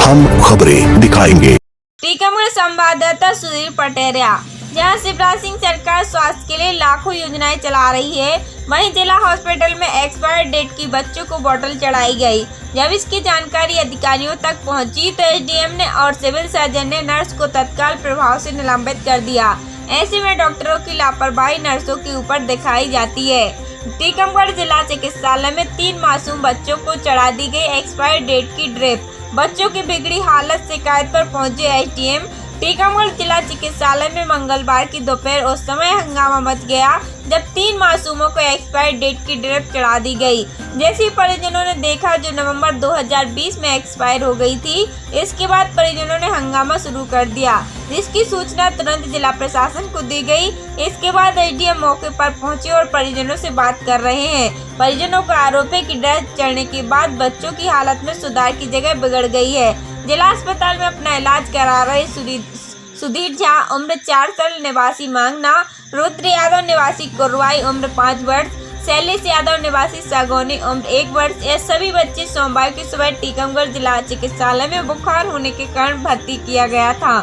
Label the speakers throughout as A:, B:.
A: हम खबरें दिखाएंगे।
B: टीकमगढ़ संवाददाता सुधीर पटेरिया। जहां शिवराज सिंह सरकार स्वास्थ्य के लिए लाखों योजनाएं चला रही है, वहीं जिला हॉस्पिटल में एक्सपायर डेट की बच्चों को बोतल चढ़ाई गई। जब इसकी जानकारी अधिकारियों तक पहुंची तो एसडीएम ने और सिविल सर्जन ने नर्स को तत्काल प्रभाव से निलंबित कर दिया। ऐसे में डॉक्टरों की लापरवाही नर्सों के ऊपर दिखाई जाती है। टीकमगढ़ जिला चिकित्सालय में 3 मासूम बच्चों को चढ़ा दी गई एक्सपायर डेट की ड्रिप। बच्चों की बिगड़ी हालत शिकायत पर पहुंचे एसडीएम टीकमगढ़ जिला चिकित्सालय में मंगलवार की दोपहर उस समय हंगामा मच गया जब 3 मासूमों को एक्सपायर डेट की ड्रिप चढ़ा दी गई। जैसे परिजनों ने देखा जो नवंबर 2020 में एक्सपायर हो गई थी, इसके बाद परिजनों ने हंगामा शुरू कर दिया, जिसकी सूचना तुरंत जिला प्रशासन को दी गई। इसके बाद एसडीएम मौके पर पहुंचे और परिजनों से बात कर रहे हैं। परिजनों का आरोप है कि ड्रिप चढ़ने के बाद बच्चों की हालत में सुधार की जगह बिगड़ गई है। जिला अस्पताल में अपना इलाज करा रहे सुधीर झा उम्र 4 साल निवासी मांगना, रुद्र यादव निवासी कुरवाई उम्र 5 वर्ष, शैलेश यादव निवासी सागौनी उम्र 1 वर्ष, ये सभी बच्चे सोमवार की सुबह टीकमगढ़ जिला चिकित्सालय में बुखार होने के कारण भर्ती किया गया था,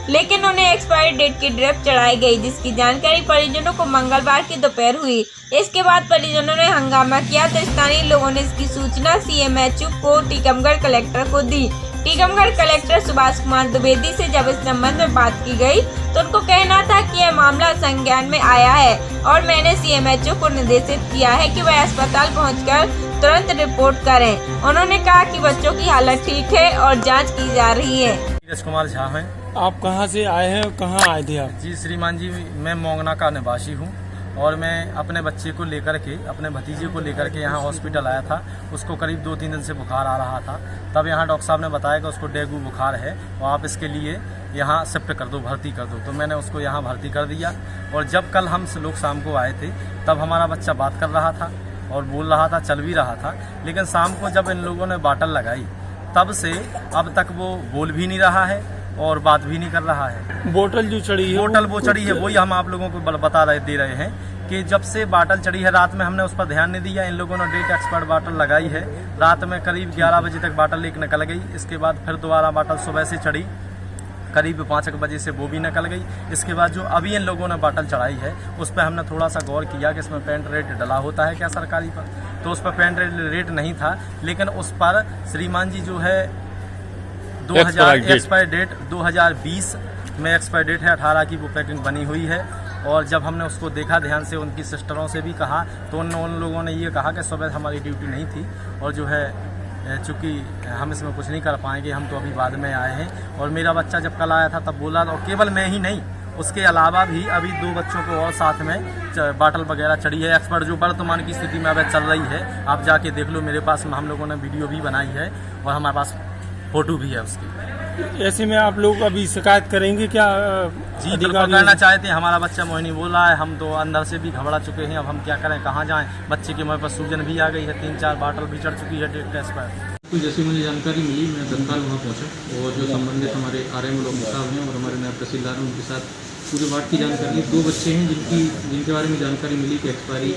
B: लेकिन उन्हें एक्सपायरी डेट की ड्रिप चढ़ाई गई, जिसकी जानकारी परिजनों को मंगलवार की दोपहर हुई। इसके बाद परिजनों ने हंगामा किया तो स्थानीय लोगों ने इसकी सूचना सीएमएचओ को टीकमगढ़ कलेक्टर को दी। टीकमगढ़ कलेक्टर सुभाष कुमार द्विवेदी से जब इस संबंध में बात की गई तो उनको कहना था कि यह मामला संज्ञान में आया है और मैंने सीएमएचओ को निर्देशित किया है कि वह अस्पताल पहुंचकर तुरंत रिपोर्ट करें। उन्होंने कहा कि बच्चों की हालत ठीक है और जांच की जा रही है।
C: नीरज कुमार झा हैं।
D: आप कहाँ से आए हैं और कहाँ आए थे आप?
C: जी श्रीमान जी, मैं मोंगना का निवासी हूँ और मैं अपने बच्चे को लेकर के, अपने भतीजे को लेकर के यहाँ हॉस्पिटल आया था। उसको करीब 2-3 दिन से बुखार आ रहा था। तब यहाँ डॉक्टर साहब ने बताया कि उसको डेंगू बुखार है और आप इसके लिए यहाँ शिफ्ट कर दो, भर्ती कर दो। तो मैंने उसको यहाँ भर्ती कर दिया। और जब कल हम लोग शाम को आए थे तब हमारा बच्चा बात कर रहा था और बोल रहा था, चल भी रहा था। लेकिन शाम को जब इन लोगों ने बाटल लगाई तब से अब तक वो बोल भी नहीं रहा है और बात भी नहीं कर रहा है।
D: बोतल जो चढ़ी है,
C: बोतल वो चढ़ी है, वही हम आप लोगों को बता दे रहे हैं कि जब से बाटल चढ़ी है, रात में हमने उस पर ध्यान नहीं दिया। इन लोगों ने डेट एक्सपायर्ड बाटल लगाई है। रात में करीब 11 बजे तक बाटल एक निकल गई। इसके बाद फिर दोबारा बाटल सुबह से चढ़ी, करीब 5 बजे से वो भी निकल गई। इसके बाद जो अभी इन लोगों ने बाटल चढ़ाई है उस पर हमने थोड़ा सा गौर किया कि इसमें पेंट रेट डला होता है क्या सरकारी पर, तो उस पर पेंट रेट नहीं था। लेकिन उस पर श्रीमान जी जो है 2000 एक्सपायर डेट 2020 में एक्सपायर डेट है, 18 की वो पैकिंग बनी हुई है। और जब हमने उसको देखा ध्यान से, उनकी सिस्टरों से भी कहा तो उन लोगों ने ये कहा कि सुबह हमारी ड्यूटी नहीं थी और जो है चूँकि हम इसमें कुछ नहीं कर पाएंगे, हम तो अभी बाद में आए हैं। और मेरा बच्चा जब कल आया था तब बोला, और केवल मैं ही नहीं, उसके अलावा भी अभी 2 बच्चों को और साथ में बाटल वगैरह चढ़ी है। एक्सपर्ट जो वर्तमान की स्थिति में अब चल रही है, आप जाके देख लो। मेरे पास हम लोगों ने वीडियो भी बनाई है और हमारे पास फोटो भी है उसकी।
D: ऐसे में आप लोग अभी शिकायत करेंगे क्या?
C: जी बिल्कुल करना चाहते हैं। हमारा बच्चा मोहिनी बोल रहा है, हम तो अंदर से भी घबरा चुके हैं। अब हम क्या करें, कहाँ जाएं? बच्चे के मुँह पर सूजन भी आ गई है, 3-4 बाटल भी चढ़ चुकी है डेट टेस्ट पर।
E: तो जैसे मुझे जानकारी मिली, मैं तत्काल वहाँ पहुँचा और जो संबंधित हमारे आरएम लोग साहब हैं और हमारे नायब तहसीलदार हैं, उनके साथ पूरे वार्ड की जानकारी। 2 बच्चे हैं जिनके बारे में जानकारी मिली कि एक्सपायरी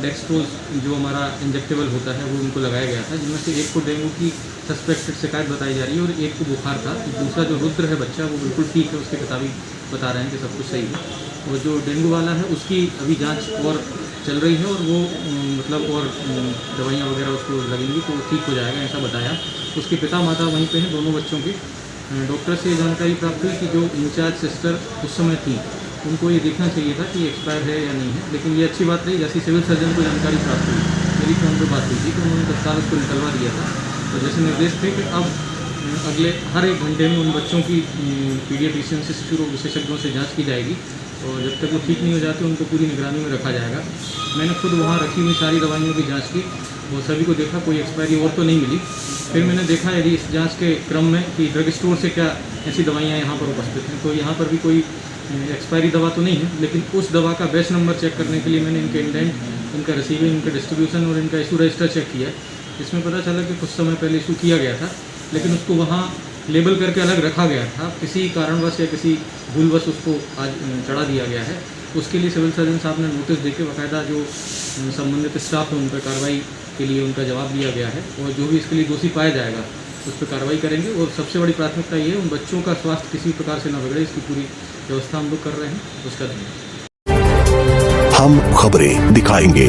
E: डेक्सट्रोज जो हमारा इंजेक्टेबल होता है वो उनको लगाया गया था, जिनमें से एक को डेंगू की सस्पेक्टेड शिकायत बताई जा रही है और एक को बुखार था। दूसरा जो रुद्र है बच्चा, वो बिल्कुल ठीक है, उसके पिता भी बता रहे हैं कि सब कुछ सही है। और जो डेंगू वाला है उसकी अभी जाँच और चल रही है और वो मतलब और दवाइयाँ वगैरह उसको लगेंगी तो ठीक हो जाएगा, ऐसा बताया। उसके पिता माता वहीं पे हैं, दोनों बच्चों के। डॉक्टर से जानकारी प्राप्त हुई कि जो इंचार्ज सिस्टर उस समय थी उनको ये देखना चाहिए था कि एक्सपायर है या नहीं है, लेकिन ये अच्छी बात रही। जैसी सिविल सर्जन को जानकारी प्राप्त हुई, मेरी फ़ोन पर बात हुई थी, तो उन्होंने तत्काल उसको निकलवा दिया था। तो जैसे निर्देश थे कि अब अगले हर 1 घंटे में उन बच्चों की पीडियाट्रिशियन से, शिशु रोग विशेषज्ञों से जाँच की जाएगी और जब तक वो ठीक नहीं हो जाते उनको पूरी निगरानी में रखा जाएगा। मैंने खुद वहाँ रखी हुई सारी दवाइयों की जांच की और सभी को देखा, कोई एक्सपायरी और तो नहीं मिली। फिर मैंने देखा यदि इस जांच के क्रम में कि ड्रग स्टोर से क्या ऐसी दवाइयाँ यहाँ पर उपस्थित हैं, तो यहाँ पर भी कोई एक्सपायरी दवा तो नहीं है। लेकिन उस दवा का बैच नंबर चेक करने के लिए मैंने इनके इंडेंट, इनका रिसीविंग, इनका डिस्ट्रीब्यूशन और इनका इशू रजिस्टर चेक किया। इसमें पता चला कि कुछ समय पहले इशू किया गया था, लेकिन उसको वहाँ लेबल करके अलग रखा गया था। किसी कारणवश या किसी भूलवश उसको आज चढ़ा दिया गया है। उसके लिए सिविल सर्जन साहब ने नोटिस देके बाकायदा जो संबंधित स्टाफ है उन पर कार्रवाई के लिए उनका जवाब दिया गया है और जो भी इसके लिए दोषी पाया जाएगा उस पर कार्रवाई करेंगे। और सबसे बड़ी प्राथमिकता ये है उन बच्चों का स्वास्थ्य किसी प्रकार से न बिगड़े, इसकी पूरी व्यवस्था हम लोग कर रहे हैं। उसका
A: हम खबरें दिखाएंगे।